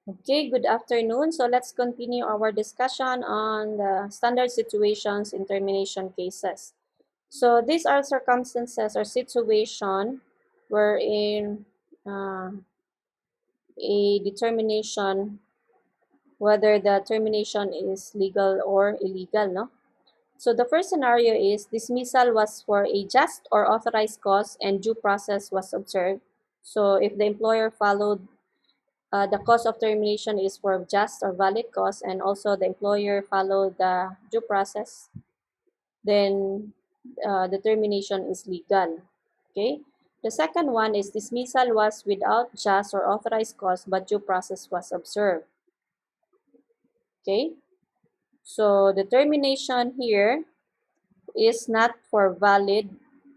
Okay, good afternoon. So let's continue our discussion on the standard situations in termination cases. So these are circumstances or situation wherein a determination whether the termination is legal or illegal, no? So the first scenario is dismissal was for a just or authorized cause and due process was observed. So if the employer followed the cause of termination is for just or valid cause and also the employer followed the due process, then the termination is legal. Okay. The second one is dismissal was without just or authorized cause but due process was observed. Okay. So the termination here is not for valid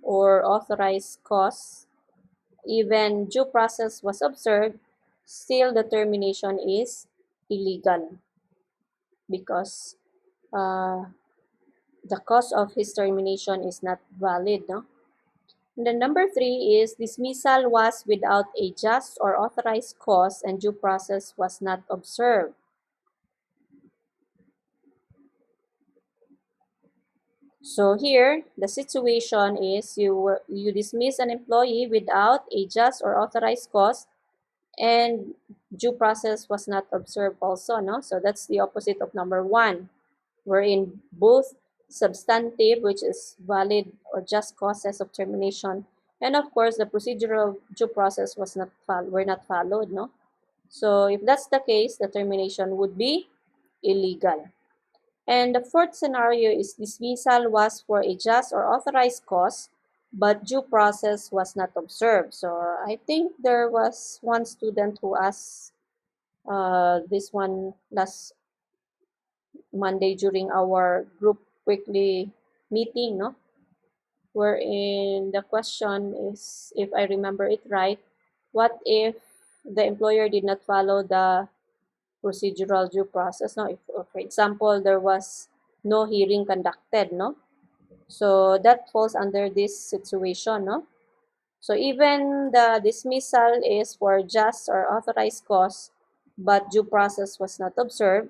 or authorized cause. Even due process was observed, still the termination is illegal because uh, the cause of his termination is not valid. No? And then number three is dismissal was without a just or authorized cause and due process was not observed. So here, the situation is you dismiss an employee without a just or authorized cause and due process was not observed also, no? So that's the opposite of number one, wherein both substantive, which is valid or just causes of termination, and of course the procedural due process were not followed, no? So if that's the case, the termination would be illegal. And the fourth scenario is dismissal was for a just or authorized cause, but due process was not observed. So I think there was one student who asked this one last Monday during our group weekly meeting, no? Wherein the question is, if I remember it right, what if the employer did not follow the procedural due process? No, if, for example, there was no hearing conducted, no? So that falls under this situation, no? So even the dismissal is for just or authorized cause, but due process was not observed,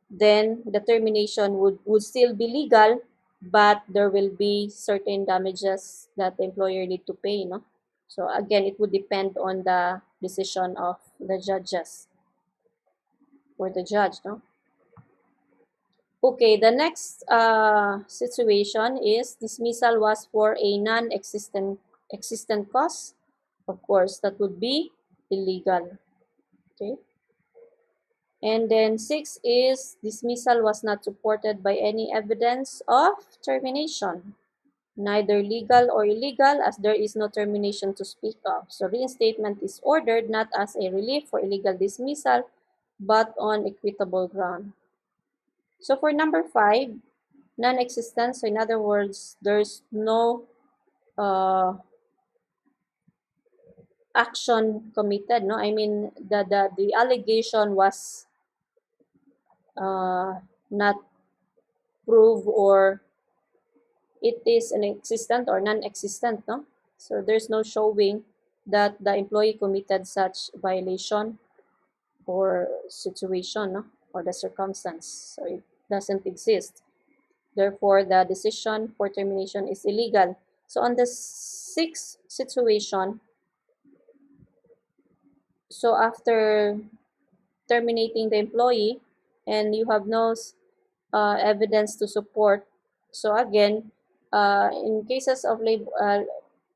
then the termination would still be legal, but there will be certain damages that the employer need to pay, no? So again, it would depend on the decision of the judges or the judge, no? Okay, the next situation is dismissal was for a non-existent cause. Of course, that would be illegal. Okay. And then six is dismissal was not supported by any evidence of termination, neither legal or illegal, as there is no termination to speak of. So reinstatement is ordered not as a relief for illegal dismissal, but on equitable ground. So for number five, non-existent. So in other words, there's no action committed. No, I mean the allegation was not proved, or it is inexistent or non-existent. No, so there's no showing that the employee committed such violation or situation, no, or the circumstance. So it doesn't exist. Therefore, the decision for termination is illegal. So on the sixth situation, so after terminating the employee and you have no evidence to support, so again, in cases of labor,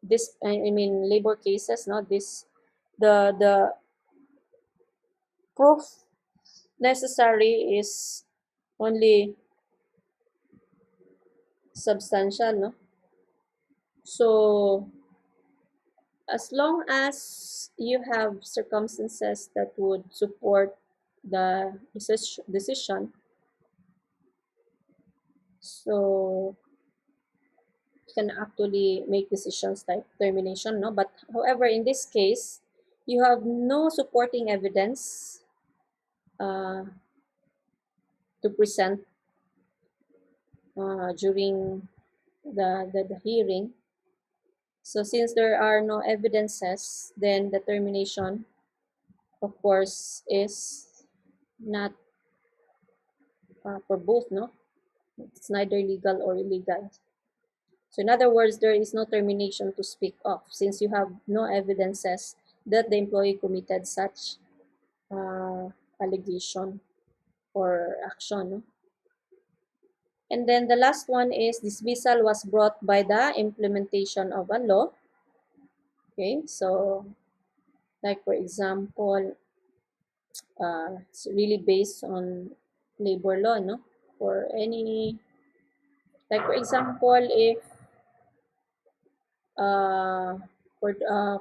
this I mean labor cases, no, this the proof necessary is only substantial, no. So as long as you have circumstances that would support the decision, so you can actually make decisions like termination, no? But however, in this case, you have no supporting evidence uh, to present during the hearing. So since there are no evidences, then the termination, of course, is not for both, no? It's neither legal or illegal. So in other words, there is no termination to speak of since you have no evidences that the employee committed such uh, allegation or action. No? And then the last one is dismissal was brought by the implementation of a law. Okay, so like for example, it's really based on labor law, no? For any, like for example, if uh, for uh,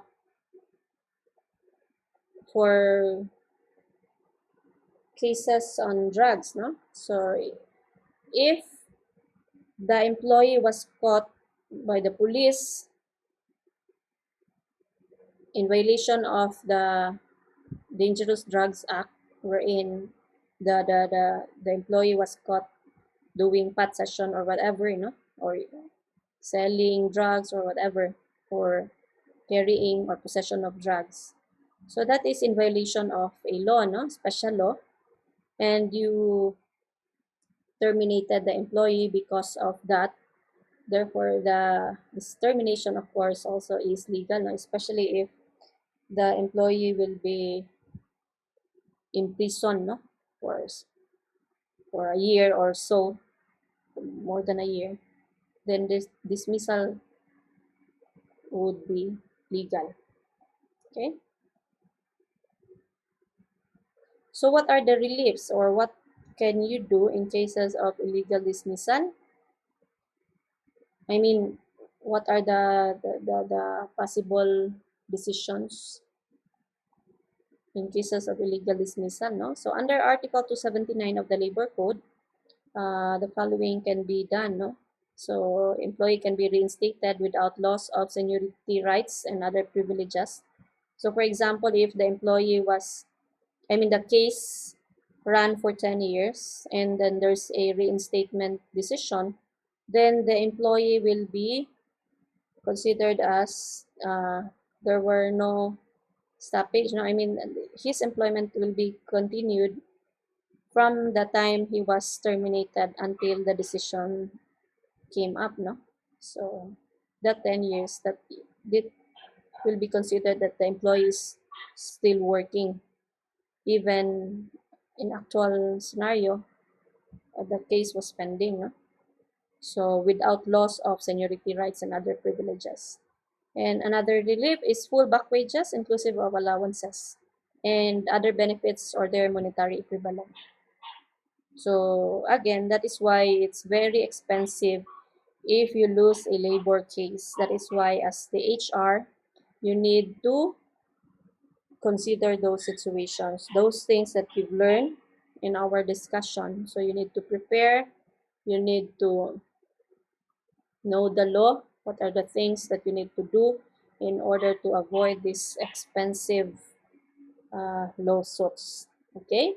for cases on drugs, no? So if the employee was caught by the police in violation of the Dangerous Drugs Act, wherein the employee was caught doing pot session or whatever, or selling drugs or whatever, for carrying or possession of drugs. So that is in violation of a law, no, special law, and you terminated the employee because of that. Therefore, this termination, of course, also is legal, no? Especially if the employee will be imprisoned, no, for for a year or so, more than a year. Then this dismissal would be legal. Okay. So, what are the reliefs, or what can you do in cases of illegal dismissal? I mean, what are the possible decisions in cases of illegal dismissal, no? So under Article 279 of the Labor Code, the following can be done, no? So employee can be reinstated without loss of seniority rights and other privileges. So for example, if the employee was, the case ran for 10 years and then there's a reinstatement decision, then the employee will be considered as there were no stoppage. No, his employment will be continued from the time he was terminated until the decision came up. No, so that 10 years that it will be considered that the employee is still working, even in actual scenario, the case was pending. No? So without loss of seniority rights and other privileges. And another relief is full back wages inclusive of allowances and other benefits or their monetary equivalent. So again, that is why it's very expensive if you lose a labor case. That is why as the HR, you need to consider those situations, those things that you've learned in our discussion. So you need to prepare, you need to know the law, what are the things that you need to do in order to avoid these expensive lawsuits. Okay?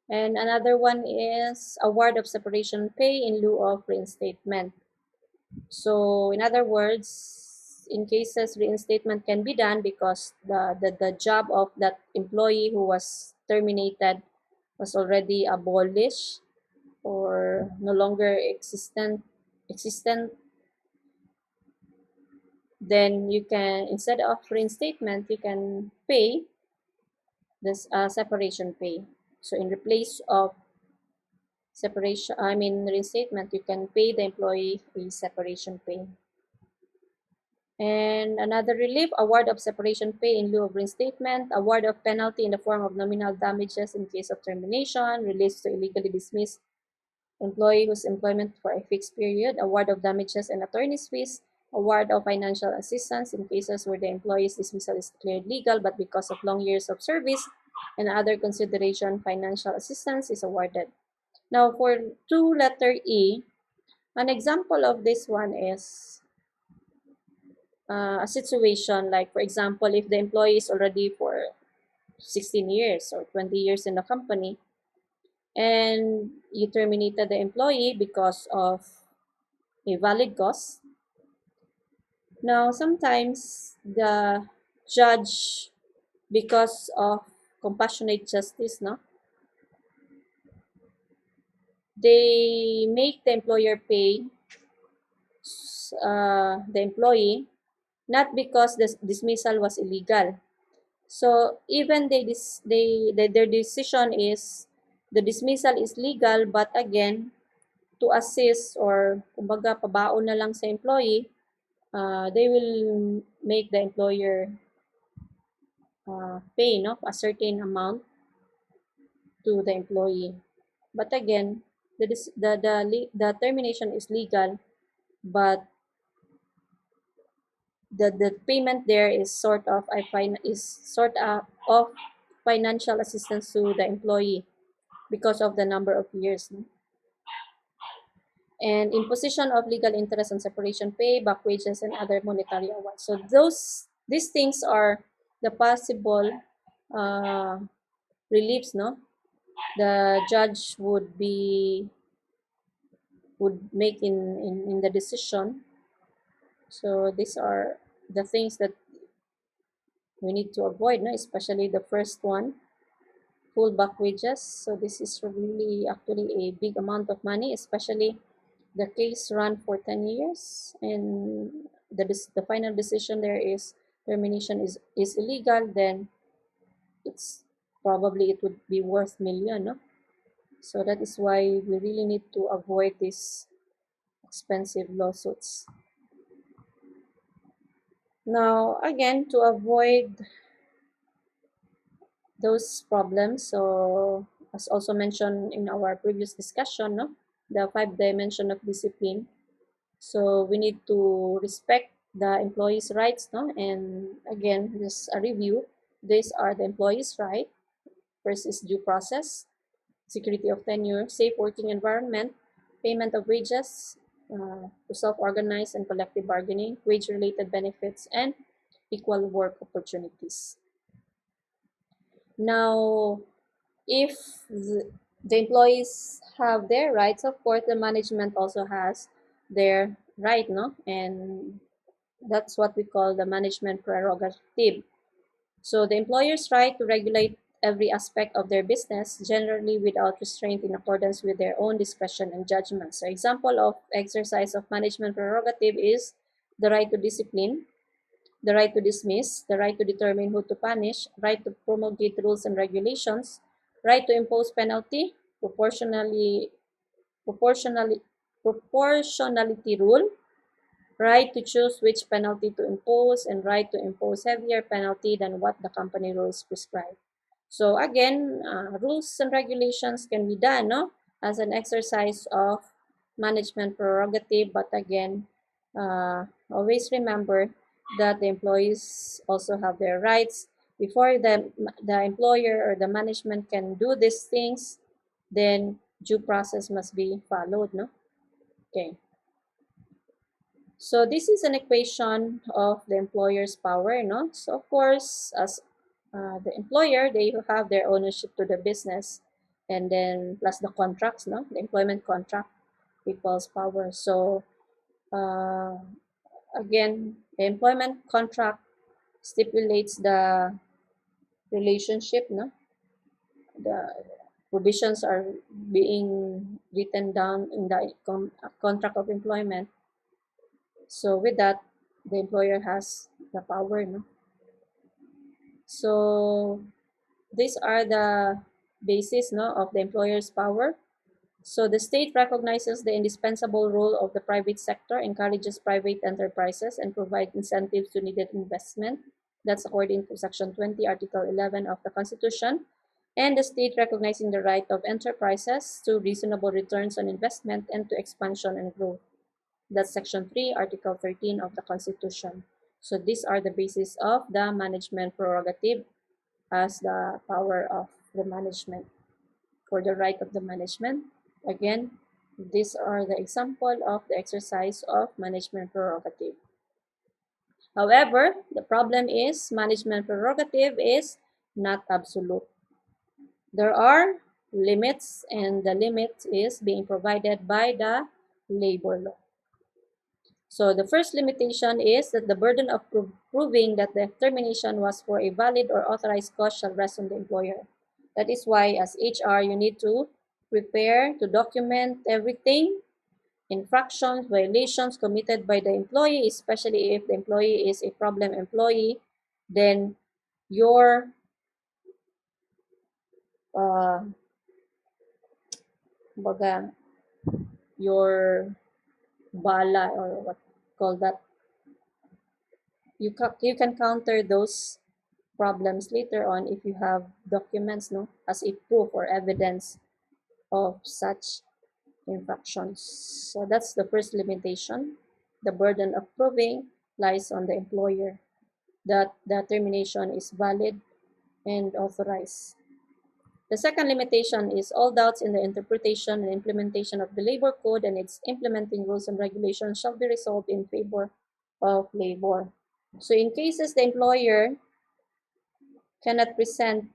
And another one is award of separation pay in lieu of reinstatement. So, in other words, in cases reinstatement can be done because the job of that employee who was terminated was already abolished or no longer existent, then you can, instead of reinstatement, you can pay this separation pay. So in replace of reinstatement, you can pay the employee a separation pay. And another relief, award of separation pay in lieu of reinstatement, award of penalty in the form of nominal damages in case of termination, release to illegally dismissed employee whose employment for a fixed period, award of damages and attorney's fees, award of financial assistance in cases where the employee's dismissal is declared legal but because of long years of service and other consideration, financial assistance is awarded. Now, for 2 letter E, an example of this one is a situation like, for example, if the employee is already for 16 years or 20 years in the company and you terminated the employee because of a valid cause. Now, sometimes the judge, because of compassionate justice, no, they make the employer pay the employee not because the dismissal was illegal. So even their decision is the dismissal is legal, but again, to assist or kumbaga pabaon na lang sa employee, they will make the employer pay a certain amount to the employee. But again, the termination is legal, but the payment there is sort of of financial assistance to the employee because of the number of years. No? And imposition of legal interest on separation pay, back wages, and other monetary awards. So these things are the possible uh, reliefs, no? The judge would make in the decision. So these are the things that we need to avoid, no? Especially the first one, full back wages. So this is really actually a big amount of money, especially the case run for 10 years and the final decision there is termination is illegal, then it's probably it would be worth million, no? So that is why we really need to avoid these expensive lawsuits. Now again, to avoid those problems, so as also mentioned in our previous discussion, no, the 5 dimension of discipline. So we need to respect the employees' rights, no? And again, just a review. These are the employees' right. First is due process, security of tenure, safe working environment, payment of wages, to self-organize and collective bargaining, wage-related benefits, and equal work opportunities. Now, if the employees have their rights, of course, the management also has their right, no? And that's what we call the management prerogative. So the employer's right to regulate every aspect of their business, generally without restraint in accordance with their own discretion and judgment. So example of exercise of management prerogative is the right to discipline, the right to dismiss, the right to determine who to punish, right to promulgate rules and regulations, right to impose penalty, proportionally, proportionality rule, right to choose which penalty to impose, and right to impose heavier penalty than what the company rules prescribe. So again, rules and regulations can be done, no, as an exercise of management prerogative, but again, always remember that the employees also have their rights. Before the employer or the management can do these things, then due process must be followed, no? Okay. So this is an equation of the employer's power, no? So of course, as the employer, they have their ownership to the business, and then plus the contracts, no? The employment contract equals power. So uh, again, the employment contract stipulates the relationship, no? The provisions are being written down in the contract of employment. So with that, the employer has the power, no? So these are the basis, no, of the employer's power. So the state recognizes the indispensable role of the private sector, encourages private enterprises, and provides incentives to needed investment. That's according to Section 20, Article 11 of the Constitution. And the state recognizing the right of enterprises to reasonable returns on investment and to expansion and growth. That's Section 3, Article 13 of the Constitution. So these are the basis of the management prerogative as the power of the management. For the right of the management, again, these are the example of the exercise of management prerogative. However, the problem is management prerogative is not absolute. There are limits, and the limit is being provided by the labor law. So the first limitation is that the burden of proving that the termination was for a valid or authorized cause shall rest on the employer. That is why as HR, you need to prepare, to document everything, infractions, violations committed by the employee, especially if the employee is a problem employee, then your baga, your bala or what call that, you can counter those problems later on if you have documents, no, as a proof or evidence of such infractions. So that's the first limitation. The burden of proving lies on the employer that the termination is valid and authorized. The second limitation is all doubts in the interpretation and implementation of the labor code and its implementing rules and regulations shall be resolved in favor of labor. So in cases the employer cannot present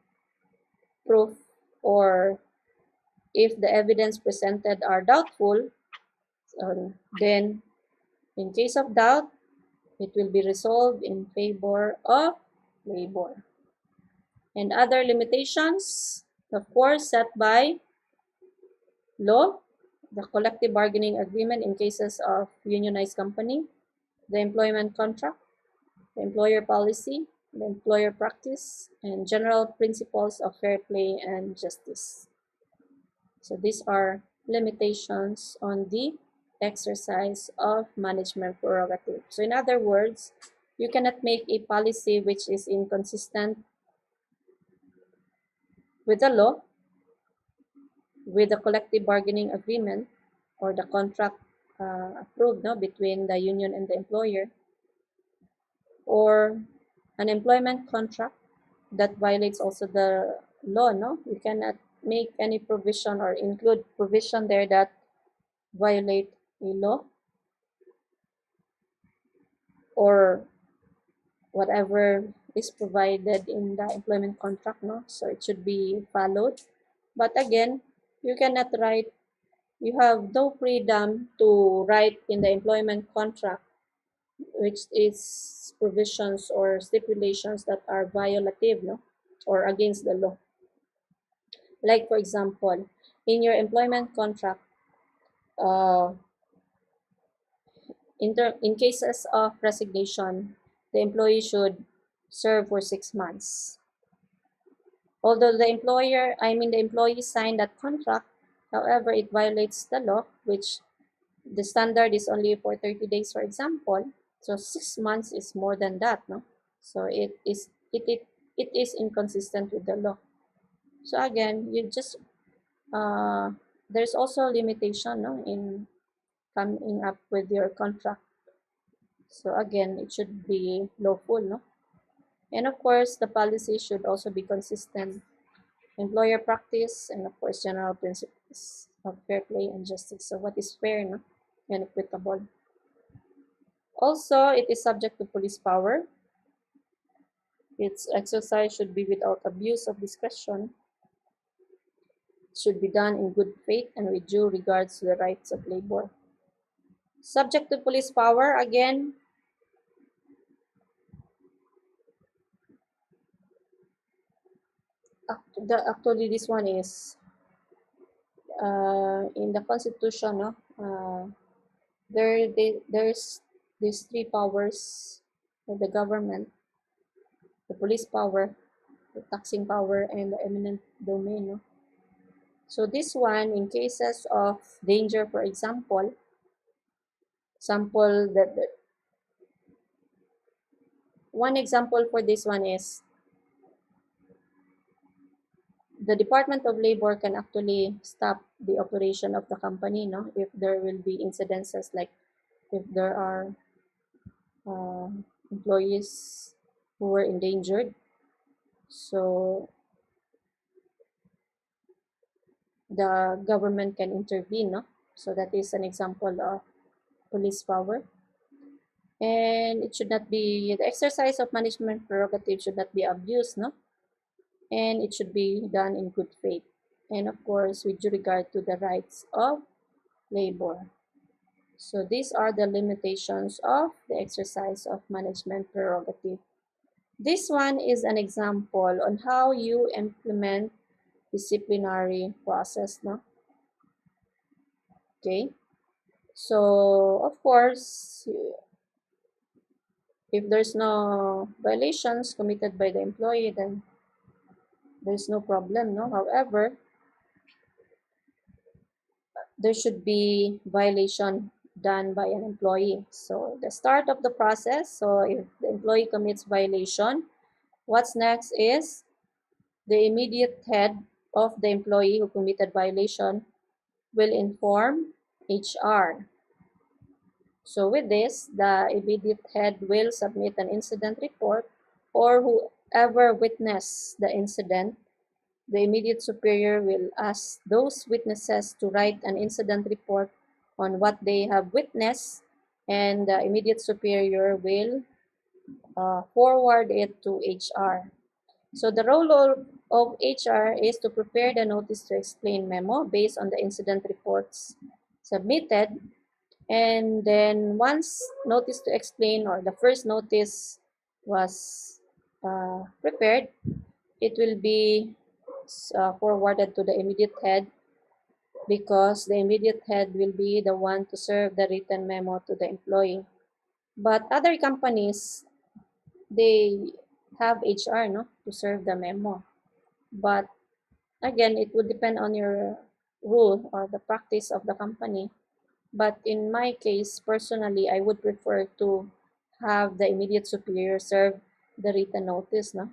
proof, or if the evidence presented are doubtful, then in case of doubt, it will be resolved in favor of labor. And other limitations, of course, set by law, the collective bargaining agreement in cases of unionized company, the employment contract, the employer policy, the employer practice, and general principles of fair play and justice. So these are limitations on the exercise of management prerogative. So in other words, you cannot make a policy which is inconsistent with the law, with the collective bargaining agreement or the contract approved, no, between the union and the employer, or an employment contract that violates also the law, no? You cannot make any provision or include provision there that violate a law or whatever is provided in the employment contract, no? So it should be followed. But again, you cannot write, you have no freedom to write in the employment contract which is provisions or stipulations that are violative, no, or against the law. Like for example, in your employment contract, uh, in cases of resignation, the employee should serve for 6 months. Although the employee signed that contract, however, it violates the law, which the standard is only for 30 days, for example. So 6 months is more than that, no? So it is inconsistent with the law. So again, you just there's also a limitation, no, in coming up with your contract. So again, it should be lawful, no? And of course, the policy should also be consistent. Employer practice and of course general principles of fair play and justice. So what is fair, no, and equitable. Also, it is subject to police power. Its exercise should be without abuse of discretion. It should be done in good faith and with due regards to the rights of labor. Subject to police power, again, actually this one is in the Constitution, no? There's these three powers of the government: the police power, the taxing power, and the eminent domain, no? So this one, in cases of danger, for example, one example for this one is the Department of Labor can actually stop the operation of the company, no, if there will be incidences like if there are uh, employees who were endangered. So the government can intervene, no? So that is an example of police power. And it should not be, the exercise of management prerogative should not be abused, no? And it should be done in good faith. And of course, with due regard to the rights of labor. So these are the limitations of the exercise of management prerogative. This one is an example on how you implement disciplinary process, no? Okay, so of course, if there's no violations committed by the employee, then there's no problem, no? However, there should be violation done by an employee. So the start of the process, so if the employee commits violation, what's next is the immediate head of the employee who committed violation will inform HR. So with this, the immediate head will submit an incident report, or whoever witnessed the incident, the immediate superior will ask those witnesses to write an incident report on what they have witnessed, and the immediate superior will forward it to HR. So the role of HR is to prepare the notice to explain memo based on the incident reports submitted. And then once notice to explain, or the first notice was prepared, it will be forwarded to the immediate head, because the immediate head will be the one to serve the written memo to the employee. But other companies, they have HR, no, to serve the memo. But again, it would depend on your rule or the practice of the company. But in my case, personally, I would prefer to have the immediate superior serve the written notice, no?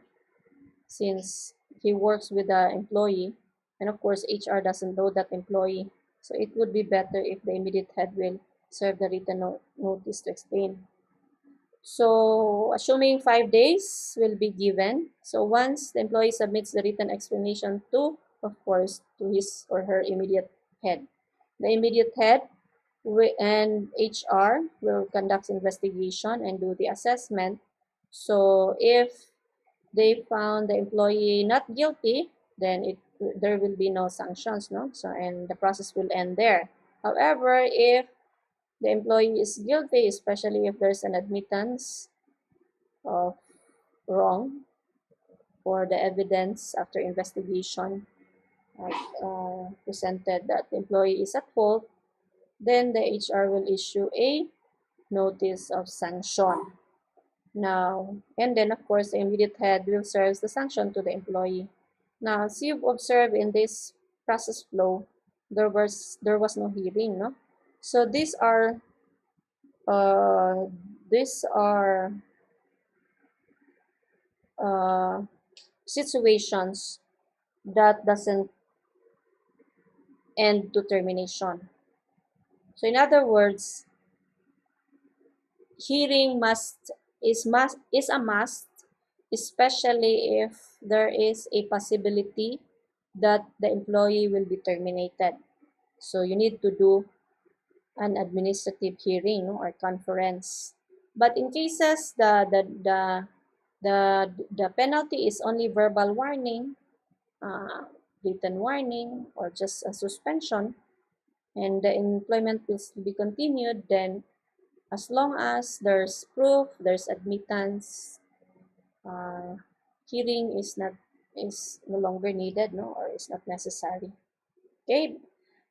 Since he works with the employee, and of course, HR doesn't know that employee. So it would be better if the immediate head will serve the written notice to explain. So, assuming 5 days will be given. So, once the employee submits the written explanation to, of course, to his or her immediate head, the immediate head and HR will conduct investigation and do the assessment. So, if they found the employee not guilty, then there will be no sanctions, no? So, and the process will end there. However, if the employee is guilty, especially if there's an admittance of wrong, or the evidence after investigation presented that the employee is at fault, then the HR will issue a notice of sanction. Now, and then of course the immediate head will serve the sanction to the employee. Now, as you've observed in this process flow, there was no hearing, no? So uh, these are uh, situations that doesn't end to termination. So in other words, hearing is a must, especially if there is a possibility that the employee will be terminated. So you need to do an administrative hearing, no, or conference. But in cases the penalty is only verbal warning, uh, written warning, or just a suspension, and the employment will be continued, then as long as there's proof, there's admittance, uh, hearing is no longer needed, no, or is not necessary. Okay.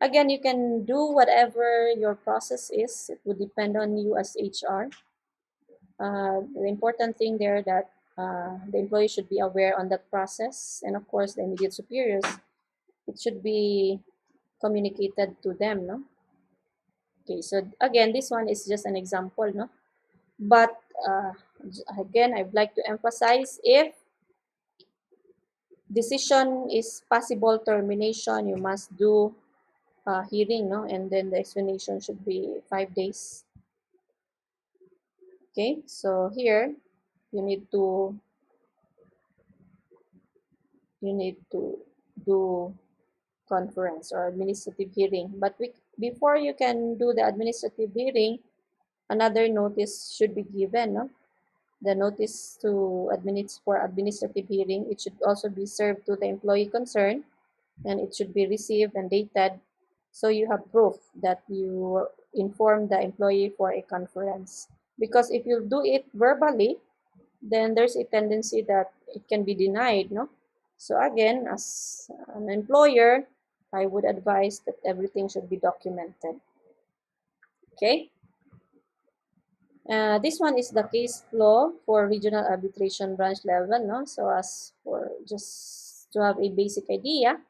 Again, you can do whatever your process is. It would depend on you as HR. The important thing there that the employee should be aware on that process, and of course the immediate superiors. It should be communicated to them, no? Okay, so again, this one is just an example, no? But again, I'd like to emphasize, if decision is possible termination, you must do hearing, no? And then the explanation should be 5 days. Okay, so here you need to do conference or administrative hearing. But before you can do the administrative hearing, another notice should be given, no? The notice for administrative hearing, it should also be served to the employee concerned, and it should be received and dated, so you have proof that you informed the employee for a conference. Because if you do it verbally, then there's a tendency that it can be denied, no? So again, as an employer, I would advise that everything should be documented. Okay? This one is the case law for regional arbitration branch level, no? So as for just to have a basic idea,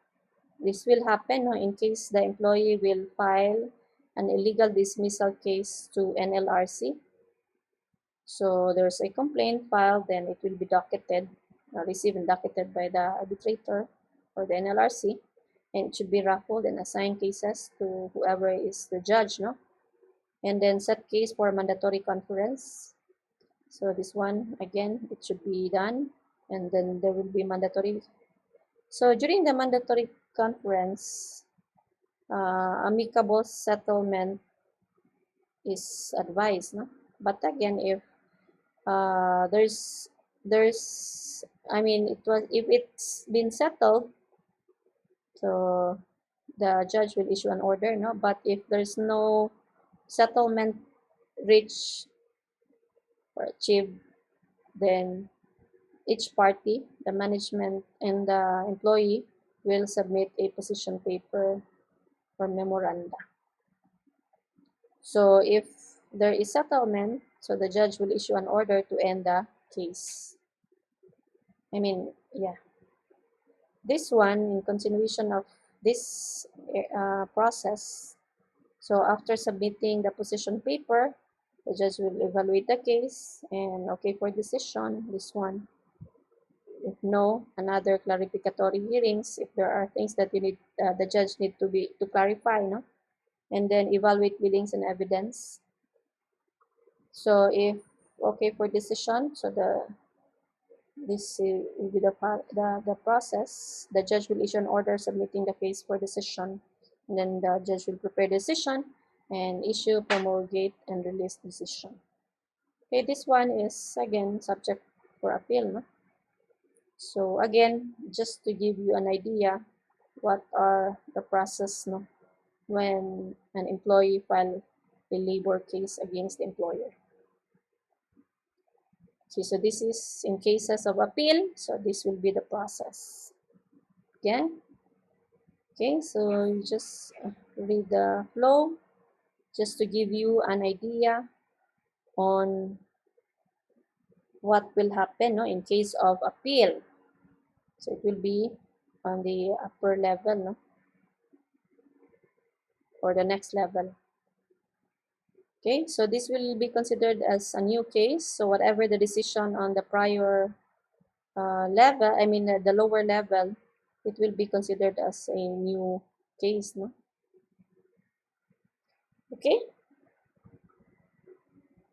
this will happen, no, in case the employee will file an illegal dismissal case to NLRC. So there's a complaint filed, then it will be docketed, received and docketed by the arbitrator or the NLRC, and it should be raffled and assigned cases to whoever is the judge, no? And then set case for mandatory conference. So this one, again, it should be done, and then there will be mandatory. So during the mandatory conference, amicable settlement is advised, no? But again, if there's I mean, if it's been settled, so the judge will issue an order, no? But if there's no settlement reached or achieved, then each party, the management and the employee, will submit a position paper or memoranda. So if there is settlement, so the judge will issue an order to end the case. I mean, yeah. This one, in continuation of this process, so after submitting the position paper, the judge will evaluate the case and okay for decision, this one. If no, another clarificatory hearings if there are things that you need the judge need to clarify, no? And then evaluate billings and evidence. So if okay for decision, so this will be the process. The judge will issue an order submitting the case for decision, and then the judge will prepare decision and issue, promulgate, and release decision. Okay, this one is again subject for appeal, no? So again, just to give you an idea, what are the process, no, when an employee file a labor case against the employer. Okay, so this is in cases of appeal, so this will be the process. Yeah. Okay, so you just read the flow just to give you an idea on what will happen, no, in case of appeal. So it will be on the upper level, no, or the next level. Okay, so this will be considered as a new case. So whatever the decision on the prior level, I mean the lower level, it will be considered as a new case, no? Okay.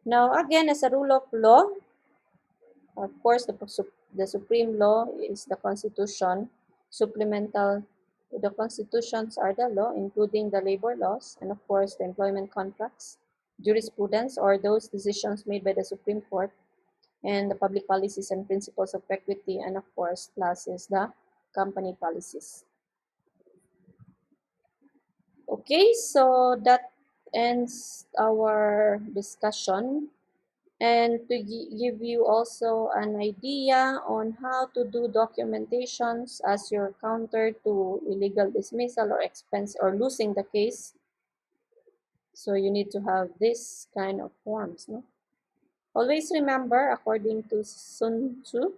Now again, as a rule of law, of course, the supreme law is the Constitution. Supplemental to the constitutions are the law, including the labor laws, and of course the employment contracts, jurisprudence, or those decisions made by the Supreme Court, and the public policies and principles of equity, and of course, last is the company policies. Okay, so that ends our discussion. And to give you also an idea on how to do documentations as your counter to illegal dismissal or expense or losing the case. So you need to have this kind of forms, no? Always remember, according to Sun Tzu,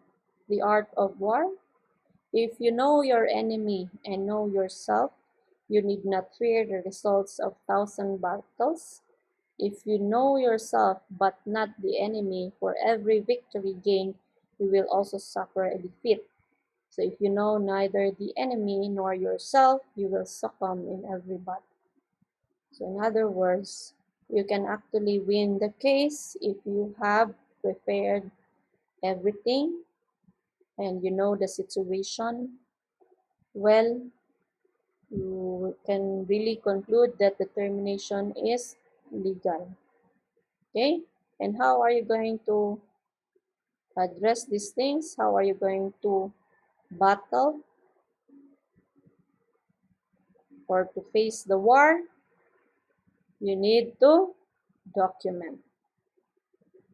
the art of war, if you know your enemy and know yourself, you need not fear the results of 1,000 battles. If you know yourself but not the enemy, for every victory gained, you will also suffer a defeat. So if you know neither the enemy nor yourself, you will succumb in every battle. So in other words, you can actually win the case if you have prepared everything and you know the situation well. You can really conclude that the termination is legal. Okay? And how are you going to address these things? How are you going to battle or to face the war? You need to document.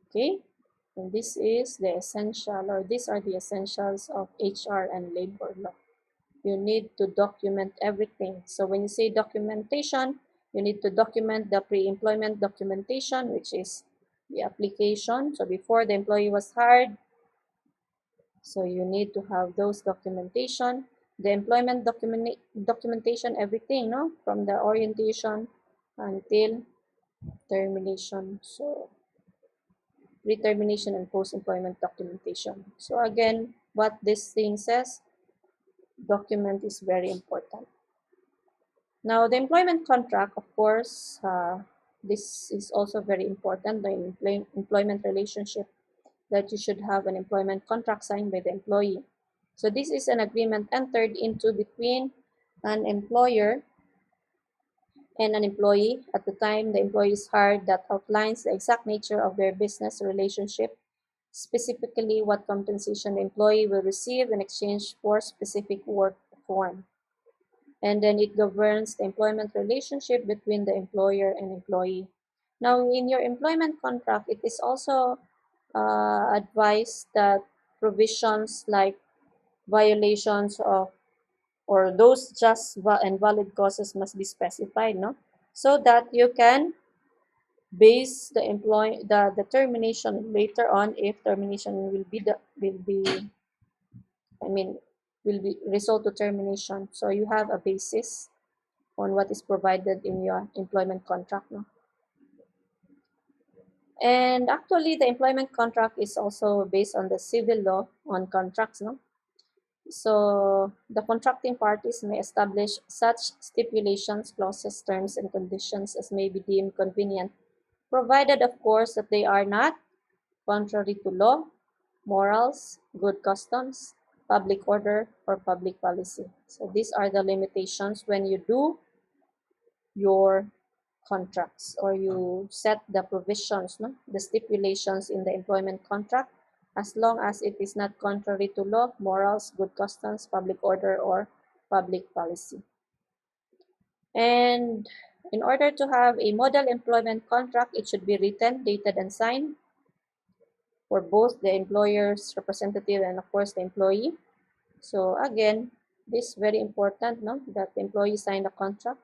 Okay? And this is the essential, or these are the essentials of HR and labor law. you need to document everything. So when you say documentation, you need to document the pre-employment documentation, which is the application. So before the employee was hired, so you need to have those documentation, the employment documentation, everything, no, from the orientation until termination. So pre-termination and post-employment documentation. So again, what this thing says, document is very important. Now, the employment contract, of course, this is also very important, the employment relationship, that you should have an employment contract signed by the employee. So this is an agreement entered into between an employer and an employee at the time the employee is hired that outlines the exact nature of their business relationship, specifically what compensation the employee will receive in exchange for specific work performed. And then it governs the employment relationship between the employer and employee. Now, in your employment contract, it is also advised that provisions like violations of or those just and valid causes must be specified, no, so that you can base the termination later on if termination will be I mean will be result to termination. So you have a basis on what is provided in your employment contract, no. And actually the employment contract is also based on the civil law on contracts, no. So the contracting parties may establish such stipulations, clauses, terms, and conditions as may be deemed convenient, provided, of course, that they are not contrary to law, morals, good customs, public order, or public policy. So these are the limitations when you do your contracts or you set the provisions, no? The stipulations in the employment contract, as long as it is not contrary to law, morals, good customs, public order, or public policy. And in order to have a model employment contract, it should be written, dated, and signed for both the employer's representative and, of course, the employee. So again, this is very important, no, that the employee sign the contract.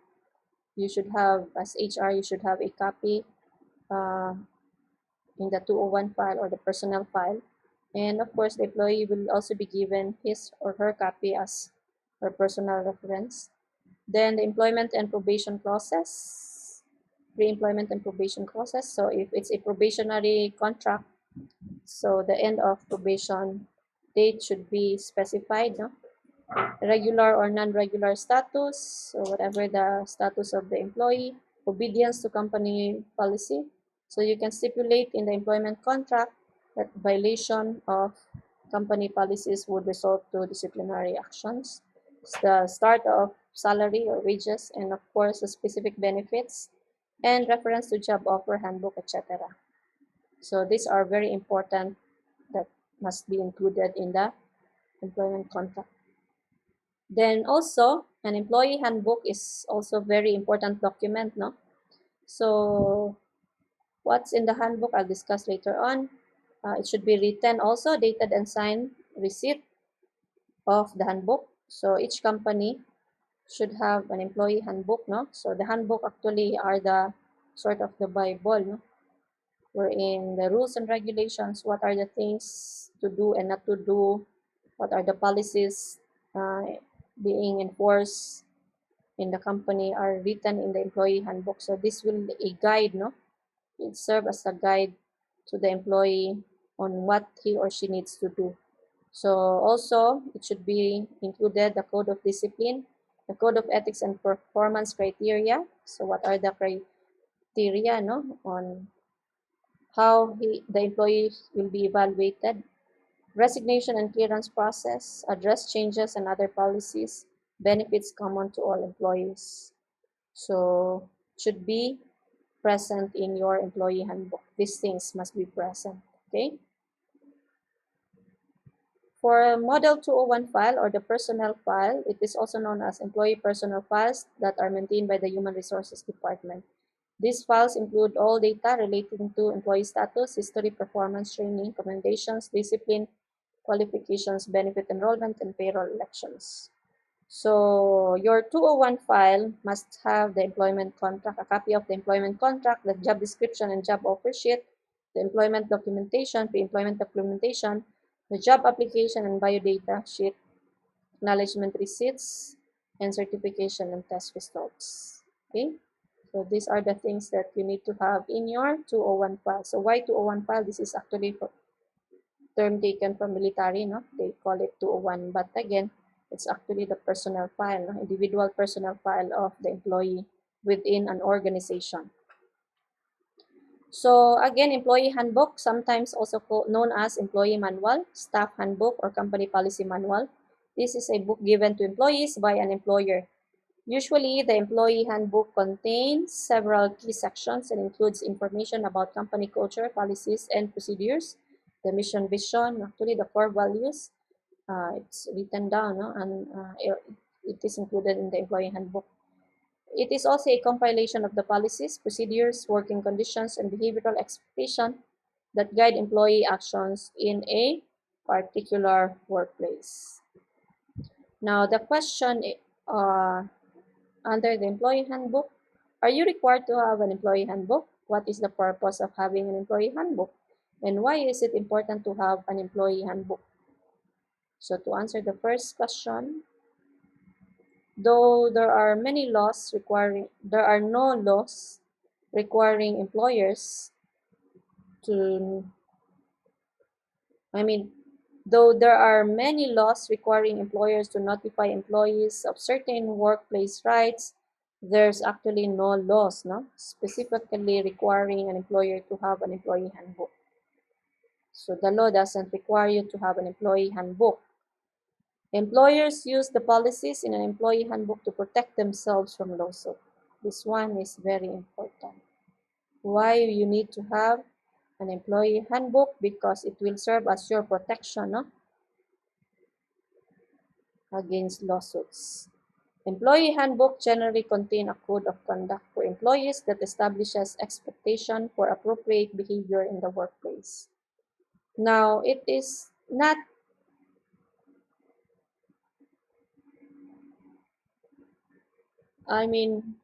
You should have, as HR, you should have a copy uh, in the 201 file or the personnel file. And of course, the employee will also be given his or her copy as her personal reference. Then the employment and probation clauses, pre-employment and probation clauses. So if it's a probationary contract, so the end of probation date should be specified, no? Regular or non-regular status, or whatever the status of the employee, obedience to company policy. So you can stipulate in the employment contract that violation of company policies would result to disciplinary actions. It's the start of salary or wages, and of course the specific benefits and reference to job offer, handbook, etc. So these are very important that must be included in the employment contract. Then also, an employee handbook is also very important document, no? So what's in the handbook, I'll discuss later on. It should be written also, dated and signed receipt of the handbook. So each company should have an employee handbook, no? So the handbook actually are the sort of the Bible, no? Wherein the rules and regulations, what are the things to do and not to do, what are the policies being enforced in the company are written in the employee handbook. So this will a guide, no? It serve as a guide to the employee on what he or she needs to do. So also it should be included the code of discipline, the code of ethics and performance criteria. So what are the criteria, no, on how the employee will be evaluated, resignation and clearance process, address changes and other policies, benefits common to all employees. So should be present in your employee handbook. These things must be present. Okay. For a Model 201 file or the personnel file, it is also known as employee personnel files that are maintained by the Human Resources Department. These files include all data relating to employee status, history, performance, training, commendations, discipline, qualifications, benefit enrollment, and payroll elections. So your 201 file must have the employment contract, a copy of the employment contract, the job description and job offer sheet, the employment documentation, pre-employment documentation, the job application and biodata sheet, acknowledgement receipts, and certification and test results. Okay, so these are the things that you need to have in your 201 file. So why 201 file? This is actually for term taken from military, no? They call it 201, but again, it's actually the personal file, no? Individual personal file of the employee within an organization. So again, employee handbook, sometimes also known as employee manual, staff handbook, or company policy manual. This is a book given to employees by an employer. Usually, the employee handbook contains several key sections and includes information about company culture, policies, and procedures, the mission, vision, actually the core values. It's written down, no? And it is included in the employee handbook. It is also a compilation of the policies, procedures, working conditions, and behavioral expectations that guide employee actions in a particular workplace. Now, the question under the employee handbook, are you required to have an employee handbook? What is the purpose of having an employee handbook? And why is it important to have an employee handbook? So to answer the first question, though there are no laws requiring employers to, I mean, though there are many laws requiring employers to notify employees of certain workplace rights, there's actually no laws, no, specifically requiring an employer to have an employee handbook. So the law doesn't require you to have an employee handbook. Employers use the policies in an employee handbook to protect themselves from lawsuit. This one is very important. Why you need to have an employee handbook? Because it will serve as your protection, no, against lawsuits. Employee handbook generally contain a code of conduct for employees that establishes expectation for appropriate behavior in the workplace. Now, it is not, I mean,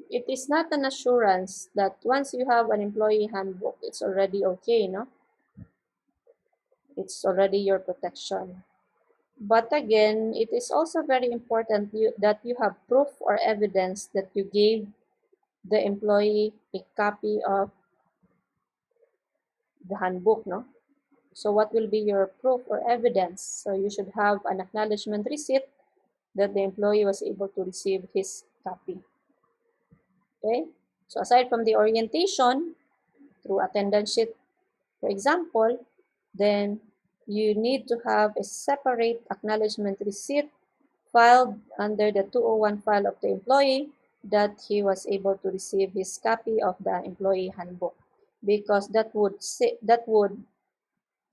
it is not an assurance that once you have an employee handbook, it's already okay, no? It's already your protection. But again, it is also very important that you have proof or evidence that you gave the employee a copy of the handbook, no? So what will be your proof or evidence? So you should have an acknowledgement receipt that the employee was able to receive his copy. Okay? So aside from the orientation through attendance sheet, for example, then you need to have a separate acknowledgement receipt filed under the 201 file of the employee that he was able to receive his copy of the employee handbook, because that would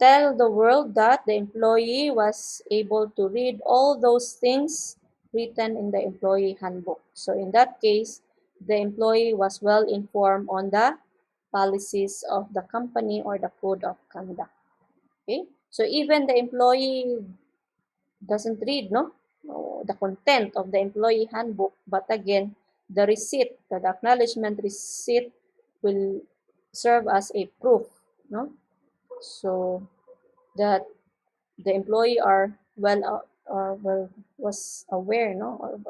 tell the world that the employee was able to read all those things written in the employee handbook. So in that case, the employee was well informed on the policies of the company or the code of conduct. Okay? So even the employee doesn't read, no, the content of the employee handbook, but again, the receipt, the acknowledgement receipt will serve as a proof, no? So that the employee are was aware, no, or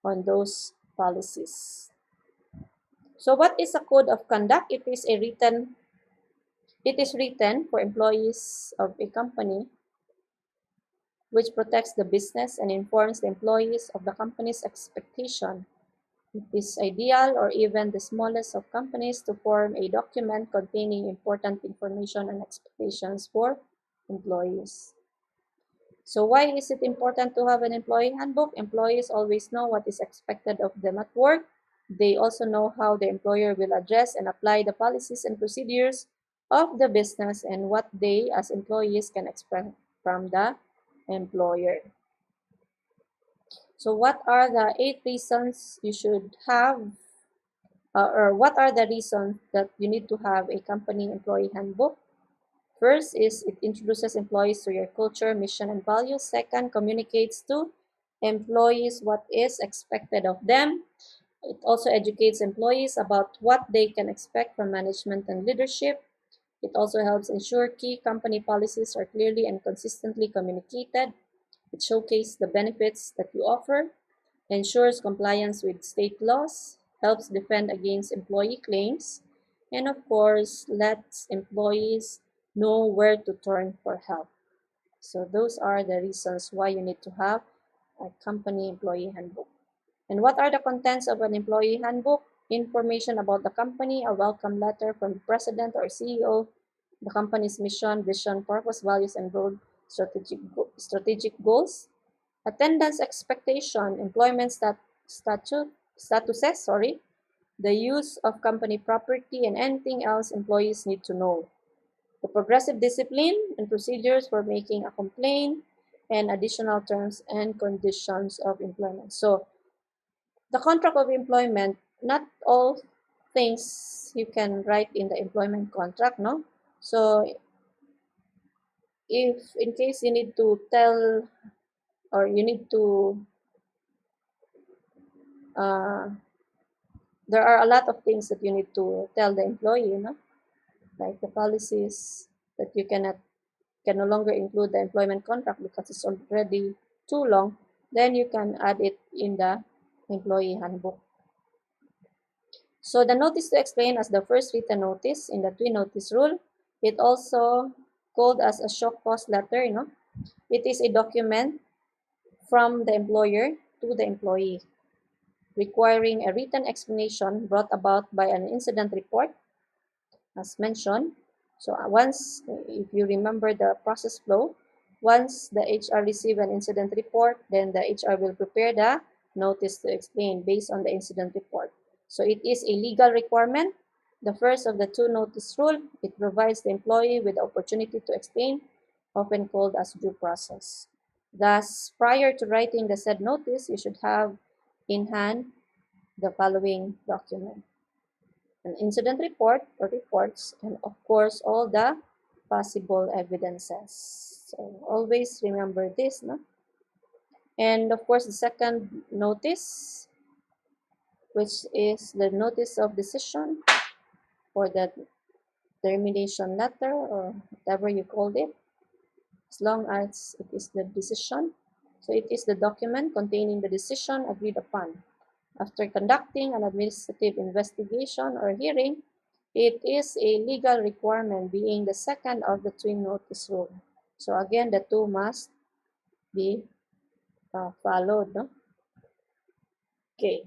on those policies. So what is a code of conduct? It is written for employees of a company, which protects the business and informs the employees of the company's expectation. It is ideal, or even the smallest of companies, to form a document containing important information and expectations for employees. So why is it important to have an employee handbook? Employees always know what is expected of them at work. They also know how the employer will address and apply the policies and procedures of the business, and what they as employees can expect from the employer. So what are the 8 reasons you should have, or what are the reasons that you need to have a company employee handbook? First is it introduces employees to your culture, mission, and values. Second, communicates to employees what is expected of them. It also educates employees about what they can expect from management and leadership. It also helps ensure key company policies are clearly and consistently communicated. It showcases the benefits that you offer, ensures compliance with state laws, helps defend against employee claims, and of course, lets employees know where to turn for help. So those are the reasons why you need to have a company employee handbook. And what are the contents of an employee handbook? Information about the company, a welcome letter from the president or CEO, the company's mission, vision, purpose, values, and broad strategic goals, attendance expectation, employment statuses, the use of company property, and anything else employees need to know. The progressive discipline and procedures for making a complaint, and additional terms and conditions of employment. So the contract of employment, not all things you can write in the employment contract, no? So if in case you need to tell or you need to uh, there are a lot of things that you need to tell the employee, like the policies that you can no longer include the employment contract because it's already too long, then you can add it in the employee handbook. So the notice to explain as the first written notice in the twin notice rule. It also called as a shock cause letter, It is a document from the employer to the employee, requiring a written explanation brought about by an incident report, as mentioned. So once, if you remember the process flow, once the HR receive an incident report, then the HR will prepare the notice to explain based on the incident report. So it is a legal requirement. The first of the two notice rule, it provides the employee with the opportunity to explain, often called as due process. Thus, prior to writing the said notice, you should have in hand the following document: an incident report or reports, and of course, all the possible evidences. So always remember this, no? And of course, the second notice, which is the notice of decision or the termination letter or whatever you called it, as long as it is the decision. So it is the document containing the decision agreed upon. After conducting an administrative investigation or hearing, it is a legal requirement, being the second of the twin notice rule. So again, the two must be followed. No? Okay.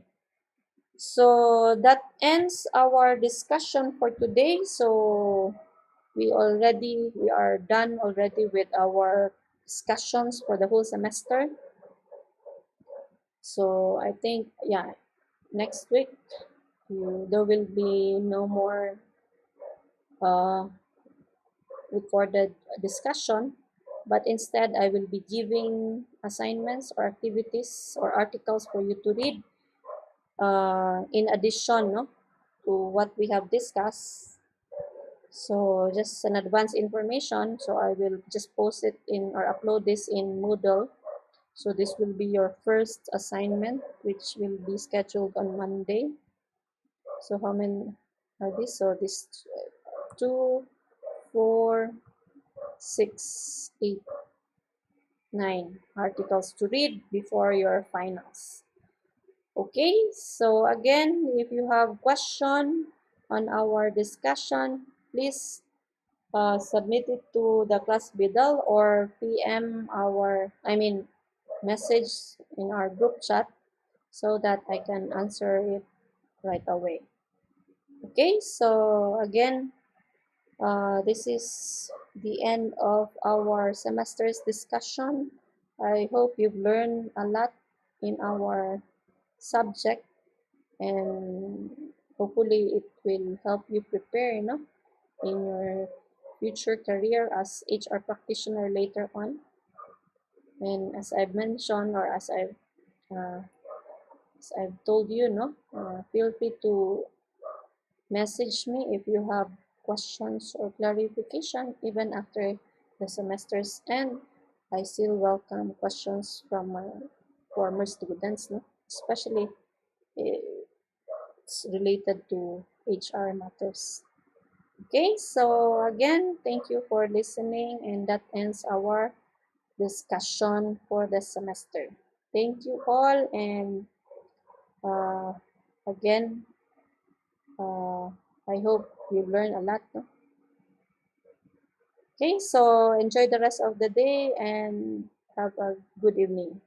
So that ends our discussion for today. So we are done already with our discussions for the whole semester. So I think, yeah, next week there will be no more uh, recorded discussion, but instead I will be giving assignments or activities or articles for you to read in addition, no, to what we have discussed. So just an advance information, so I will just post it in or upload this in Moodle. So this will be your first assignment, which will be scheduled on Monday. So how many are these? So this 2, 4, 6, 8, 9 articles to read before your finals. Okay, so again, if you have question on our discussion, please submit it to the class Bidal or PM message in our group chat so that I can answer it right away. Okay, so again, this is the end of our semester's discussion. I hope you've learned a lot in our subject, and hopefully it will help you prepare, in your future career as HR practitioner later on. And as I've mentioned, or uh, as I've told you, feel free to message me if you have questions or clarification even after the semester's end. I still welcome questions from former students, no? Especially eh, it's related to HR matters. Okay, so again, thank you for listening, and that ends our discussion for the semester. Thank you all, and uh, again, uh, I hope you've learned a lot. No? Okay, so enjoy the rest of the day and have a good evening.